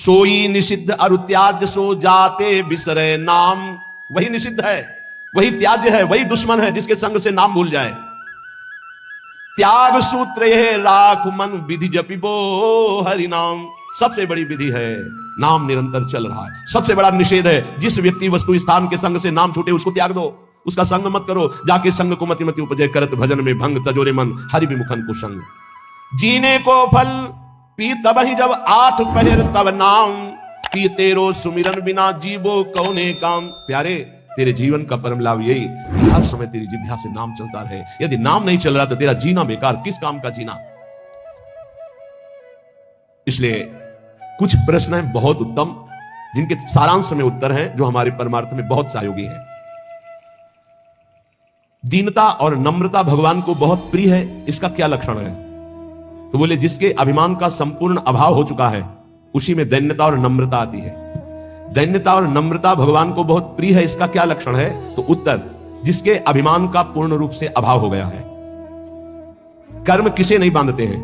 सोई निषिद्ध अरु त्याज्य सो जाते बिसरे नाम। वही निषिद्ध है, वही त्याज्य है, वही दुश्मन है जिसके संग से नाम भूल जाए। त्याग सूत्र ये राख मन विधि जपिबो हरि नाम। सबसे बड़ी विधि है, नाम निरंतर चल रहा है। सबसे बड़ा निषेध है, जिस व्यक्ति वस्तु स्थान के संग से नाम छूटे उसको त्याग दो, उसका संग मत करो। जाके संग को मति मति उपजय करत भजन में भंग तजोरे मन हरि विमुखन को संग। जीने को फल पी तब ही जब 8 पहर तब नाम। पी तेरो सुमिरन बिना जीवो कौने काम। प्यारे, तेरे जीवन का परम लाभ यही कि हर समय तेरी जिह्वा से नाम चलता रहे। यदि नाम नहीं चल रहा तो तेरा जीना बेकार, किस काम का जीना। इसलिए कुछ प्रश्न हैं बहुत उत्तम, जिनके सारांश में उत्तर हैं, जो हमारे परमार्थ में बहुत सहयोगी हैं। दीनता और नम्रता भगवान को बहुत प्रिय है, इसका क्या लक्षण है? तो बोले जिसके अभिमान का संपूर्ण अभाव हो चुका है उसी में दैन्यता और नम्रता आती है। दैन्यता और नम्रता भगवान को बहुत प्रिय है, इसका क्या लक्षण है? तो उत्तर, जिसके अभिमान का पूर्ण रूप से अभाव हो गया है। कर्म किसे नहीं बांधते हैं?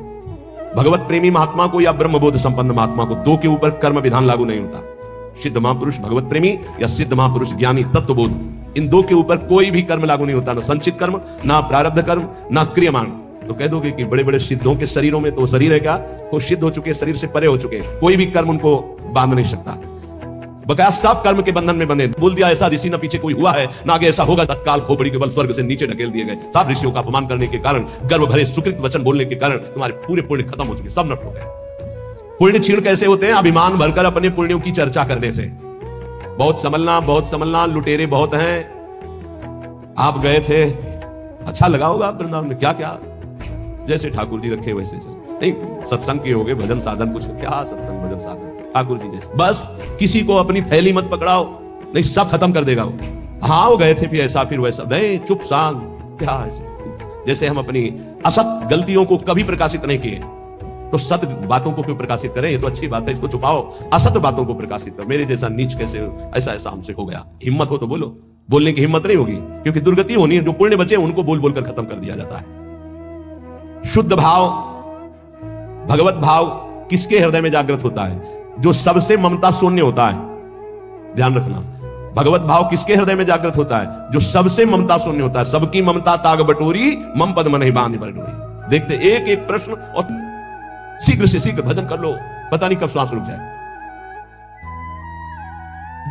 भगवत प्रेमी महात्मा को या ब्रह्मबोध संपन्न महात्मा को। दो के ऊपर कर्म विधान लागू नहीं होता। सिद्ध महापुरुष भगवत प्रेमी या सिद्ध महापुरुष ज्ञानी तत्वबोध, इन दो के ऊपर कोई भी कर्म लागू नहीं होता, ना संचित कर्म, ना प्रारब्ध कर्म, ना क्रियमान। तो कह दोगे कि बड़े बड़े सिद्धों के शरीरों में तो शरीर है क्या? वो सिद्ध हो चुके, शरीर से परे हो चुके, कोई भी कर्म उनको बांध नहीं सकता। बकाया सब कर्म के बंधन में बंधे। बोल दिया ऐसा ऋषि न पीछे कोई हुआ है, ना आगे ऐसा होगा, तत्काल खोपड़ी के बल स्वर्ग से नीचे ढकेल दिए गए। सब ऋषियों का अपमान करने के कारण, गर्व भरे सुकृत वचन बोलने के कारण तुम्हारे पूरे पुण्य खत्म हो चुके, सब नष्ट हो गए। पुण्य क्षीण कैसे होते हैं? अभिमान भरकर अपने पुण्यों की चर्चा करने से। बहुत संभलना, लुटेरे बहुत हैं। आप गए थे, अच्छा लगा होगा वृंदावन में, क्या क्या जैसे ठाकुर जी रखे वैसे चल। नहीं, सत्संग के हो गए, भजन साधन कुछ क्या, सत्संग भजन साधन ठाकुर जी जैसे। बस किसी को अपनी थैली मत पकड़ाओ, नहीं सब खत्म कर देगा वो। हाँ वो गए थे फिर ऐसा फिर वैसा, नहीं चुप शांत, क्या ऐसे। जैसे हम अपनी असत गलतियों को कभी प्रकाशित नहीं किए तो सत बातों को क्यों प्रकाशित करें? ये तो अच्छी बात है, इसको छुपाओ, असत बातों को प्रकाशित करो। मेरे जैसा नीच कैसे, ऐसा हमसे हो गया। हिम्मत हो तो बोलो, बोलने की हिम्मत नहीं होगी क्योंकि दुर्गति होनी है। जो पुण्य बचे उनको बोल बोलकर खत्म कर दिया जाता है। शुद्ध भाव, भगवत भाव किसके हृदय में जागृत होता है? जो सबसे ममता शून्य होता है। ध्यान रखना, भगवत भाव किसके हृदय में जागृत होता है? जो सबसे ममता शून्य होता है। सबकी ममता ताग बटोरी, मम पद मन ही बांध बटोरी। देखते एक एक प्रश्न और शीघ्र से शीघ्र भजन कर लो, पता नहीं कब श्वास रुक जाए।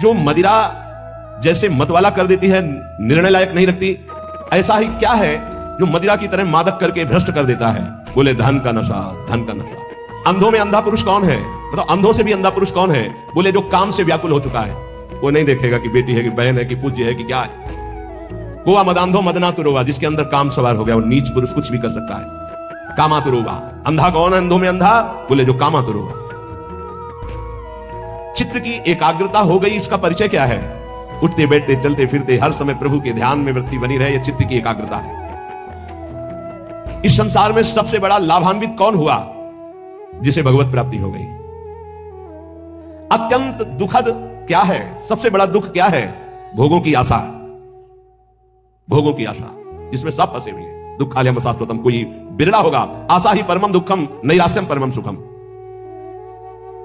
जो मदिरा जैसे मतवाला कर देती है, निर्णय लायक नहीं रखती, ऐसा ही क्या है जो मदिरा की तरह मादक करके भ्रष्ट कर देता है? बोले धन का नशा, धन का नशा। अंधों में अंधा पुरुष कौन है? मतलब अंधों से भी अंधा पुरुष कौन है? बोले जो काम से व्याकुल हो चुका है। वो नहीं देखेगा कि बेटी है कि बहन है कि पूज्य है कि क्या है। कोआ मदांधो मदना तुरोगा, जिसके अंदर काम सवार हो गया, वो नीच पुरुष कुछ भी कर सकता है। कामा तुरोगा, अंधा कौन है अंधों में अंधा? बोले जो कामा तुरोगा। चित्त की एकाग्रता हो गई, इसका परिचय क्या है? उठते बैठते चलते फिरते हर समय प्रभु के ध्यान में वृत्ति बनी रहे, यह चित्त की एकाग्रता है। इस संसार में सबसे बड़ा लाभान्वित कौन हुआ? जिसे भगवत प्राप्ति हो गई। अत्यंत दुखद क्या है? सबसे बड़ा दुख क्या है? भोगों की आशा, भोगों की आशा, जिसमें सब फंसे हुए हैं। दुखालयम शाश्वतम, कोई बिरला होगा। आशा ही परमम दुखम, नैराश्यम परमम सुखम।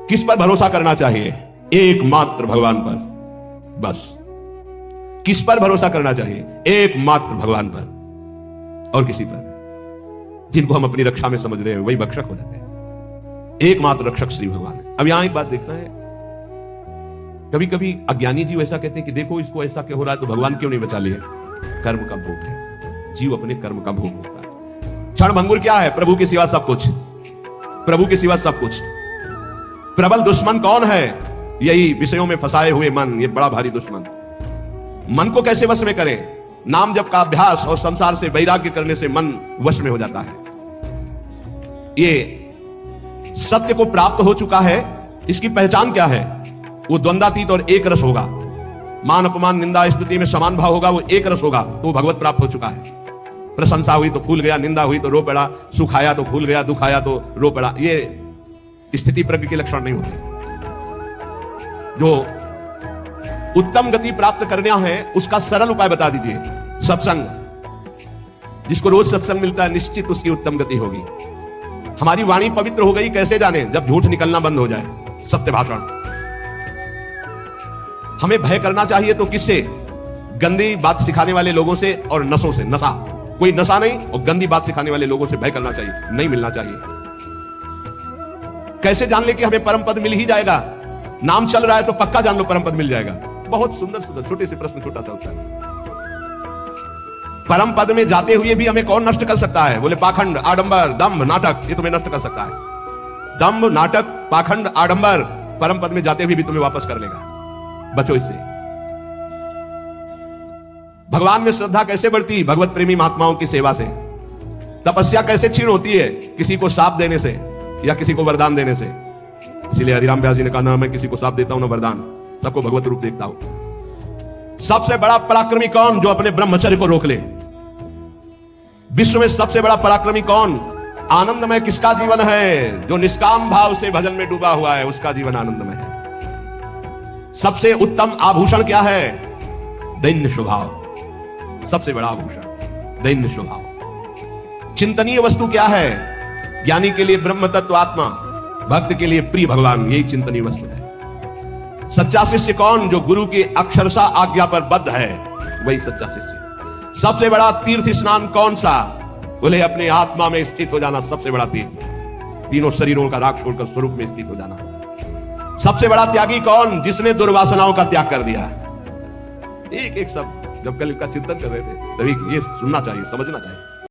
किस पर भरोसा करना चाहिए? एकमात्र भगवान पर, बस। किस पर भरोसा करना चाहिए? एकमात्र भगवान पर, और किसी पर। जिनको हम अपनी रक्षा में समझ रहे हैं वही भक्षक हो जाते हैं। एकमात्र रक्षक श्री भगवान है। अब यहां एक बात देखना है, कभी कभी अज्ञानी जीव ऐसा कहते हैं कि देखो इसको ऐसा क्यों हो रहा है, तो भगवान क्यों नहीं बचा लिए? कर्म का भोग है, जीव अपने कर्म का भोग होता है। क्षण भंगुर क्या है? प्रभु के सिवा सब कुछ, प्रभु के सिवा सब कुछ। प्रबल दुश्मन कौन है? यही विषयों में फंसाए हुए मन, ये बड़ा भारी दुश्मन। मन को कैसे वश में करें? नाम जप का अभ्यास और संसार से वैराग्य करने से मन वश में हो जाता है। ये सत्य को प्राप्त हो चुका है, इसकी पहचान क्या है? वो द्वंद्वातीत और एक रस होगा। मान अपमान निंदा स्तुति में समान भाव होगा, वो एक रस होगा, तो वो भगवत प्राप्त हो चुका है। प्रशंसा हुई तो फूल गया, निंदा हुई तो रो पड़ा, सुख आया तो फूल गया, दुख आया तो रो पड़ा। ये स्थिति प्रज्ञ के लक्षण नहीं होते। जो उत्तम गति प्राप्त करना है उसका सरल उपाय बता दीजिए। सत्संग। जिसको रोज सत्संग मिलता है निश्चित उसकी उत्तम गति होगी। हमारी वाणी पवित्र हो गई कैसे जाने? जब झूठ निकलना बंद हो जाए। सत्य भाषण। हमें भय करना चाहिए तो किससे? गंदी बात सिखाने वाले लोगों से और नशों से। नशा, कोई नशा नहीं, और गंदी बात सिखाने वाले लोगों से भय करना चाहिए, नहीं मिलना चाहिए। कैसे जान ले कि हमें परम पद मिल ही जाएगा? नाम चल रहा है तो पक्का जान लो परम पद मिल जाएगा। बहुत सुंदर सुंदर छोटे से प्रश्न, छोटा सा उत्तर। परम पद में जाते हुए भी हमें कौन नष्ट कर सकता है? बोले पाखंड, आडंबर, दंभ, नाटक, ये तुम्हें नष्ट कर सकता है। दंभ, नाटक, पाखंड, आडंबर परम पद में जाते हुए भी तुम्हें वापस कर लेगा। बचो इससे। भगवान में श्रद्धा कैसे बढ़ती? भगवत प्रेमी महात्माओं की सेवा से। तपस्या कैसे क्षीण होती है? किसी को शाप देने से या किसी को वरदान देने से। इसीलिए हरिराम व्यास जी ने कहा ना मैं किसी को शाप देता हूं ना वरदान, सबको भगवत रूप देखता हूं। सबसे बड़ा पराक्रमी कौन? जो अपने ब्रह्मचर्य को रोक ले। विश्व में सबसे बड़ा पराक्रमी कौन? आनंदमय किसका जीवन है? जो निष्काम भाव से भजन में डूबा हुआ है, उसका जीवन आनंदमय है। सबसे उत्तम आभूषण क्या है? दैन्य स्वभाव। सबसे बड़ा आभूषण दैन्य स्वभाव। चिंतनीय वस्तु क्या है? ज्ञानी के लिए ब्रह्म तत्व आत्मा, भक्त के लिए प्रिय भगवान, यही चिंतनीय वस्तु है। सच्चा शिष्य कौन? जो गुरु की अक्षरशः आज्ञा पर बद्ध है, वही सच्चा शिष्य। सबसे बड़ा तीर्थ स्नान कौन सा? बोले अपने आत्मा में स्थित हो जाना सबसे बड़ा तीर्थ। तीनों शरीरों का राग छोड़कर स्वरूप में स्थित हो जाना। सबसे बड़ा त्यागी कौन? जिसने दुर्वासनाओं का त्याग कर दिया। एक एक शब्द जब कल का चिंतन कर रहे थे तभी ये सुनना चाहिए, समझना चाहिए।